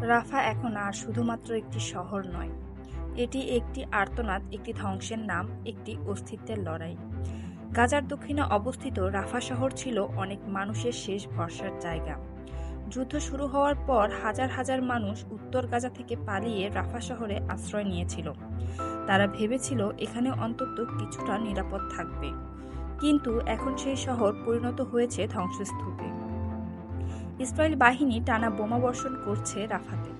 রাফা এখন আর শুধুমাত্র একটি শহর নয়, এটি একটি আর্তনাদ, একটি ধ্বংসের নাম, একটি অস্তিত্বের লড়াই। গাজার দক্ষিণে অবস্থিত রাফা শহর ছিল অনেক মানুষের শেষ ভরসার জায়গা। যুদ্ধ শুরু হওয়ার পর হাজার হাজার মানুষ উত্তর গাজা থেকে পালিয়ে রাফা শহরে আশ্রয় নিয়েছিল। তারা ভেবেছিল এখানে অন্তত কিছুটা নিরাপদ থাকবে, কিন্তু এখন সেই শহর পরিণত হয়েছে ধ্বংসস্তূপে। ইসরায়েল বাহিনী টানা বোমা বর্ষণ করছে রাফাতে।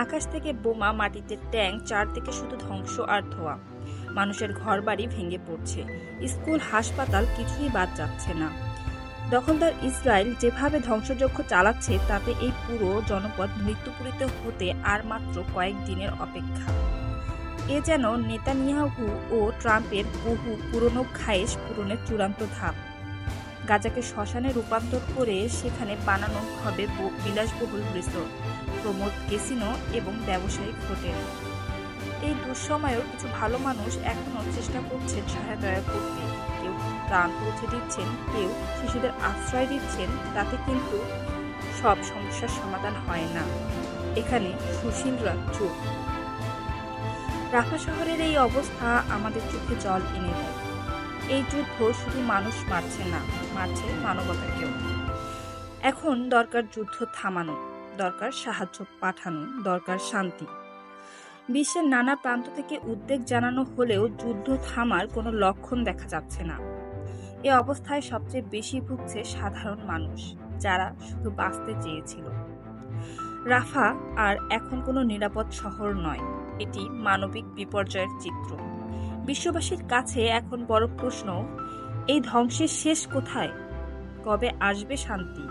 আকাশ থেকে বোমা, মাটিতে ট্যাঙ্ক, চারদিকে শুধু ধ্বংস আর ধোঁয়া। মানুষের ঘরবাড়ি ভেঙে পড়ছে, স্কুল, হাসপাতাল কিছুই বাদ যাচ্ছে না। দখলদার ইসরায়েল যেভাবে ধ্বংসযজ্ঞ চালাচ্ছে তাতে এই পুরো জনপদ মৃত্যুপুরীত হতে আর মাত্র কয়েক দিনের অপেক্ষা। এ যেন নেতানিয়াহু ও ট্রাম্পের বহু পুরনো খায়েশ পূরণের চূড়ান্ত ধাপ। গাজাকে শ্মশানে রূপান্তর করে সেখানে বানানো হবে বিলাসবহুল রিসোর্ট, প্রমোদ ক্যাসিনো এবং ব্যবসায়িক হোটেল। এই দুঃসময়েও কিছু ভালো মানুষ এখনও চেষ্টা করছেন সহায়তা করতে। কেউ ত্রাণ পৌঁছে দিচ্ছেন, কেউ শিশুদের আশ্রয় দিচ্ছেন। তাতে কিন্তু সব সমস্যার সমাধান হয় না। এখানে সুশীলরা চুপ। রাফা শহরের এই অবস্থা আমাদের চোখে জল এনে দেয়। এই যুদ্ধ শুধু মানুষ মারছে না, মারছে মানবতাকেও। এখন দরকার যুদ্ধ থামানো, দরকার সাহায্য পাঠানো, দরকার শান্তি। বিশ্বের নানা প্রান্ত থেকে উদ্বেগ জানানো হলেও যুদ্ধ থামার কোনো লক্ষণ দেখা যাচ্ছে না। এ অবস্থায় সবচেয়ে বেশি ভুগছে সাধারণ মানুষ, যারা শুধু বাঁচতে চেয়েছিল। রাফা আর এখন কোনো নিরাপদ শহর নয়, এটি মানবিক বিপর্যয়ের চিত্র। বিশ্ববাসীর কাছে এখন বড় প্রশ্ন, এই ধ্বংসের শেষ কোথায়? কবে আসবে শান্তি?